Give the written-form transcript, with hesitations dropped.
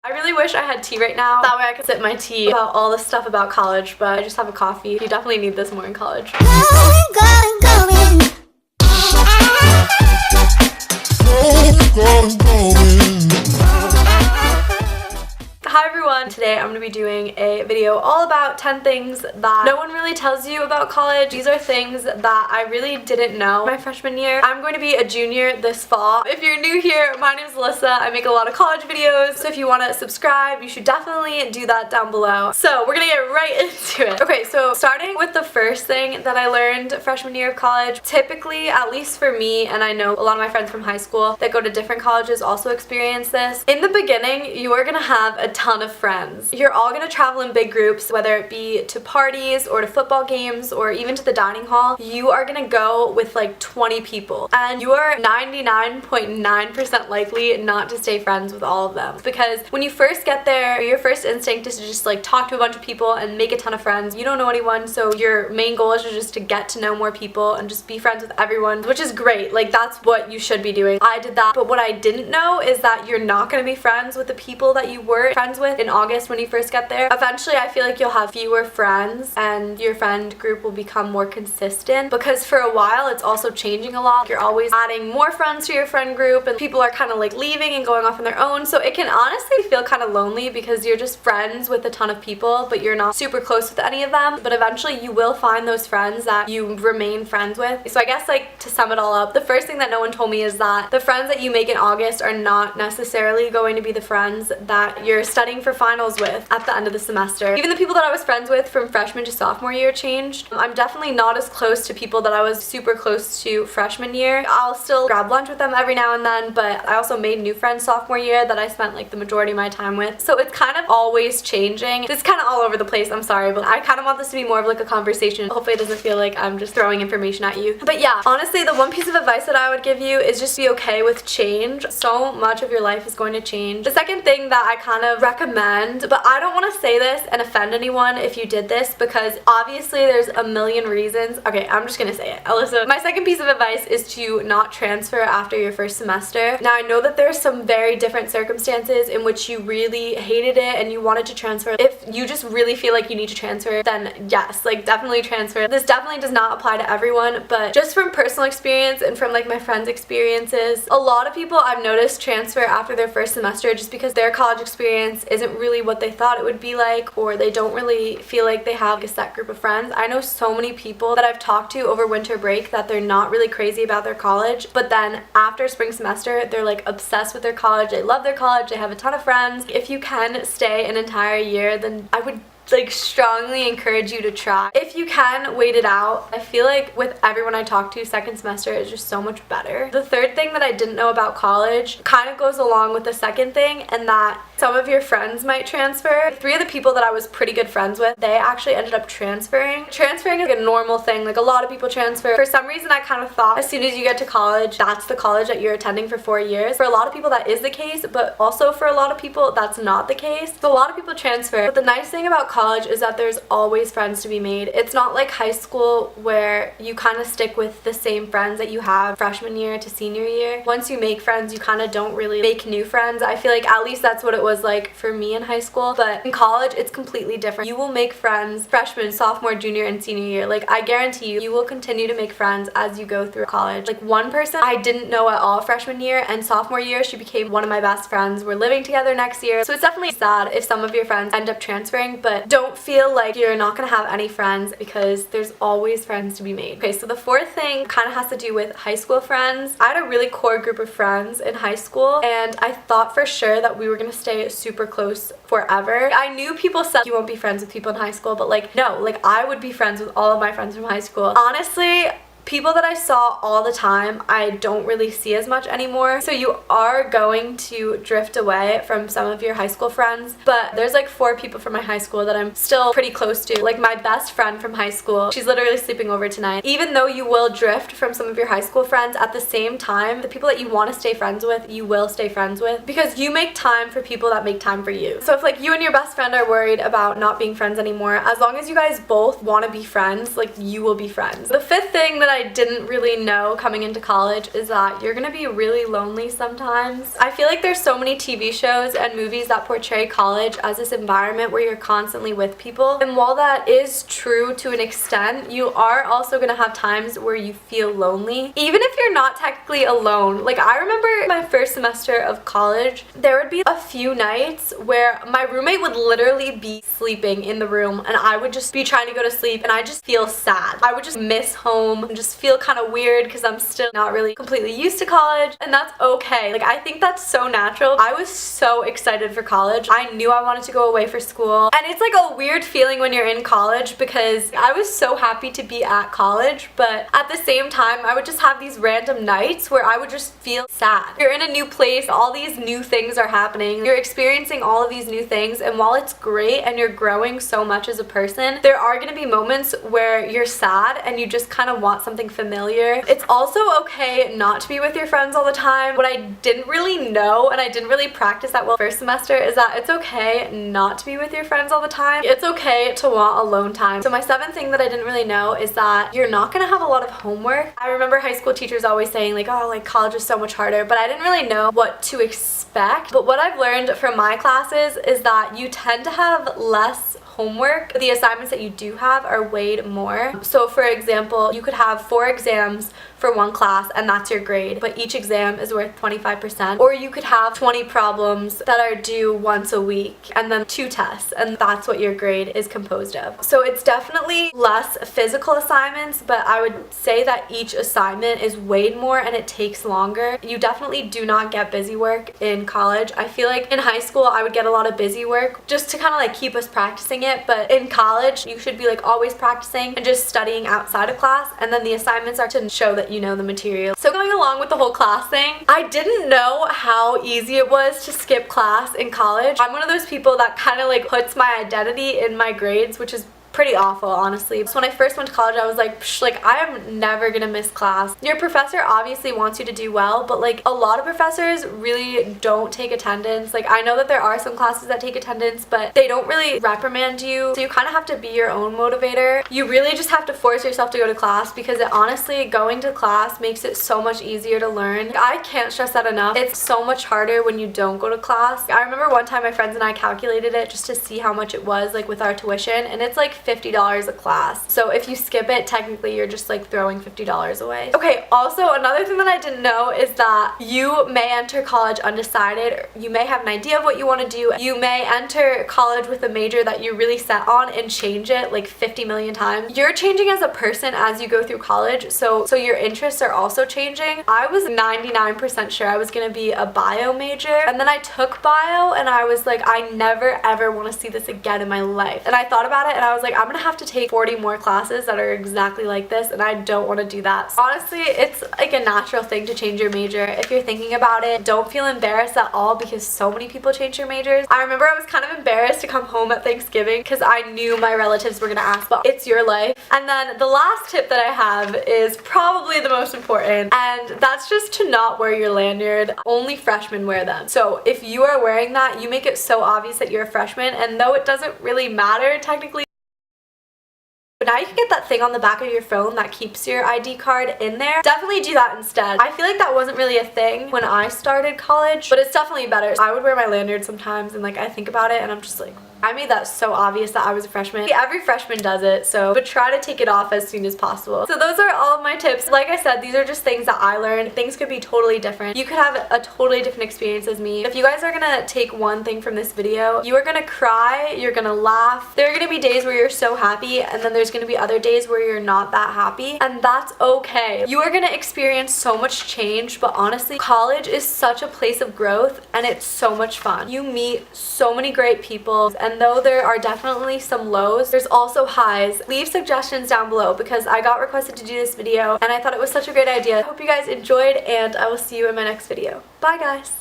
I really wish I had tea right now. That way I could sip my tea about all this stuff about college, but I just have a coffee. You definitely need this more in college. Hi everyone, today I'm going to be doing a video all about 10 things that no one really tells you about college. These are things that I really didn't know my freshman year. I'm going to be a junior this fall. If you're new here, my name is Alyssa. I make a lot of college videos, so if you want to subscribe, you should definitely do that down below. So we're going to get right into it. Okay, so starting with the first thing that I learned freshman year of college, typically, at least for me, and I know a lot of my friends from high school that go to different colleges also experience this. In the beginning, you are going to have a ton of friends. You're all going to travel in big groups, whether it be to parties or to football games or even to the dining hall. You are going to go with like 20 people and you are 99.9% likely not to stay friends with all of them, because when you first get there, your first instinct is to just like talk to a bunch of people and make a ton of friends. You don't know anyone, so your main goal is just to get to know more people and just be friends with everyone, which is great. Like, that's what you should be doing. I did that, but what I didn't know is that you're not going to be friends with the people that you were friends with in August when you first get there. Eventually, I feel like you'll have fewer friends and your friend group will become more consistent, because for a while it's also changing a lot. You're always adding more friends to your friend group and people are kind of like leaving and going off on their own, so it can honestly feel kind of lonely because you're just friends with a ton of people but you're not super close with any of them. But eventually you will find those friends that you remain friends with. So I guess, like, to sum it all up, the first thing that no one told me is that the friends that you make in August are not necessarily going to be the friends that you're studying for finals with at the end of the semester. Even the people that I was friends with from freshman to sophomore year changed. I'm definitely not as close to people that I was super close to freshman year. I'll still grab lunch with them every now and then, but I also made new friends sophomore year that I spent like the majority of my time with. So it's kind of always changing. It's kind of all over the place, I'm sorry, but I kind of want this to be more of like a conversation. Hopefully it doesn't feel like I'm just throwing information at you. But yeah, honestly, the one piece of advice that I would give you is just be okay with change. So much of your life is going to change. The second thing that I kind of recommend, but I don't want to say this and offend anyone if you did this, because obviously there's a million reasons. Okay, I'm just gonna say it. Alyssa, my second piece of advice is to not transfer after your first semester. Now, I know that there's some very different circumstances in which you really hated it and you wanted to transfer. If you just really feel like you need to transfer, then yes, like, definitely transfer. This definitely does not apply to everyone, but just from personal experience and from like my friends' experiences, a lot of people I've noticed transfer after their first semester just because their college experience isn't really what they thought it would be like, or they don't really feel like they have a set group of friends. I know so many people that I've talked to over winter break that they're not really crazy about their college, but then after spring semester they're like obsessed with their college. They love their college, they have a ton of friends. If you can stay an entire year, then I would like strongly encourage you to try. If you can wait it out, I feel like with everyone I talk to, second semester is just so much better. The third thing that I didn't know about college kind of goes along with the second thing, and that some of your friends might transfer. Three of the people that I was pretty good friends with, they actually ended up transferring. Transferring is like a normal thing. Like, a lot of people transfer. For some reason, I kind of thought as soon as you get to college, that's the college that you're attending for 4 years. For a lot of people, that is the case, but also for a lot of people, that's not the case. So a lot of people transfer. But the nice thing about college is that there's always friends to be made. It's not like high school where you kind of stick with the same friends that you have freshman year to senior year. Once you make friends, you kind of don't really make new friends. I feel like at least that's what it was like for me in high school. But in college, it's completely different. You will make friends freshman, sophomore, junior, and senior year. Like, I guarantee you, you will continue to make friends as you go through college. Like, one person I didn't know at all freshman year, and sophomore year she became one of my best friends. We're living together next year. So it's definitely sad if some of your friends end up transferring, but don't feel like you're not gonna have any friends, because there's always friends to be made. Okay, so the fourth thing kind of has to do with high school friends. I had a really core group of friends in high school, and I thought for sure that we were gonna stay super close forever. I knew people said you won't be friends with people in high school, but like, no, like, I would be friends with all of my friends from high school. Honestly, people that I saw all the time, I don't really see as much anymore. So you are going to drift away from some of your high school friends, but there's like 4 people from my high school that I'm still pretty close to. Like, my best friend from high school, she's literally sleeping over tonight. Even though you will drift from some of your high school friends, at the same time, the people that you want to stay friends with, you will stay friends with, because you make time for people that make time for you. So if like you and your best friend are worried about not being friends anymore, as long as you guys both want to be friends, like, you will be friends. The fifth thing that I I didn't really know coming into college is that you're gonna be really lonely sometimes. I feel like there's so many TV shows and movies that portray college as this environment where you're constantly with people. And while that is true to an extent, you are also gonna have times where you feel lonely. Even if you're not technically alone. Like, I remember my first semester of college, there would be a few nights where my roommate would literally be sleeping in the room and I would just be trying to go to sleep and I just feel sad. I would just miss home and just feel kind of weird because I'm still not really completely used to college, and that's okay. Like, I think that's so natural. I was so excited for college. I knew I wanted to go away for school, and it's like a weird feeling when you're in college because I was so happy to be at college, but at the same time I would just have these random nights where I would just feel sad. You're in a new place, all these new things are happening, you're experiencing all of these new things, and while it's great and you're growing so much as a person, there are going to be moments where you're sad and you just kind of want something familiar. It's also okay not to be with your friends all the time. What I didn't really know and I didn't really practice that well first semester is that it's okay not to be with your friends all the time. It's okay to want alone time. So my seventh thing that I didn't really know is that you're not going to have a lot of homework. I remember high school teachers always saying like, oh, like college is so much harder, but I didn't really know what to expect. But what I've learned from my classes is that you tend to have less homework. The assignments that you do have are weighed more. So for example, you could have 4 exams for one class and that's your grade, but each exam is worth 25%. Or you could have 20 problems that are due once a week and then 2 tests, and that's what your grade is composed of. So it's definitely less physical assignments, but I would say that each assignment is weighed more and it takes longer. You definitely do not get busy work in college. I feel like in high school I would get a lot of busy work just to kind of like keep us practicing it, but in college you should be like always practicing and just studying outside of class, and then the assignments are to show that you know the material. So going along with the whole class thing, I didn't know how easy it was to skip class in college. I'm one of those people that kind of like puts my identity in my grades, which is pretty awful, honestly. So when I first went to college, I was like, psh, like I am never gonna miss class. Your professor obviously wants you to do well, but like a lot of professors really don't take attendance. Like, I know that there are some classes that take attendance, but they don't really reprimand you, so you kind of have to be your own motivator. You really just have to force yourself to go to class because honestly, going to class makes it so much easier to learn. Like, I can't stress that enough. It's so much harder when you don't go to class. I remember one time my friends and I calculated it just to see how much it was like with our tuition, and it's like $50 a class. So if you skip it, technically you're just like throwing $50 away. Okay, also another thing that I didn't know is that you may enter college undecided. You may have an idea of what you want to do. You may enter college with a major that you're really set on and change it like 50 million times. You're changing as a person as you go through college, so your interests are also changing. I was 99% sure I was going to be a bio major, and then I took bio and I was like, I never ever want to see this again in my life. And I thought about it and I was like, I'm gonna have to take 40 more classes that are exactly like this, and I don't want to do that. So honestly, it's like a natural thing to change your major. If you're thinking about it, don't feel embarrassed at all because so many people change their majors. I remember I was kind of embarrassed to come home at Thanksgiving because I knew my relatives were gonna ask, but it's your life. And then the last tip that I have is probably the most important, and that's just to not wear your lanyard. Only freshmen wear them. So if you are wearing that, you make it so obvious that you're a freshman, and though it doesn't really matter technically, but now you can get that thing on the back of your phone that keeps your ID card in there. Definitely do that instead. I feel like that wasn't really a thing when I started college, but it's definitely better. I would wear my lanyard sometimes and like I think about it and I'm just like, I made that so obvious that I was a freshman. Every freshman does it, so but try to take it off as soon as possible. So those are all of my tips. Like I said, these are just things that I learned. Things could be totally different. You could have a totally different experience as me. If you guys are gonna take one thing from this video, you are gonna cry, you're gonna laugh. There are gonna be days where you're so happy, and then there's gonna be other days where you're not that happy, and that's okay. You are gonna experience so much change, but honestly, college is such a place of growth, and it's so much fun. You meet so many great people, and though there are definitely some lows, there's also highs. Leave suggestions down below because I got requested to do this video and I thought it was such a great idea. I hope you guys enjoyed, and I will see you in my next video. Bye guys!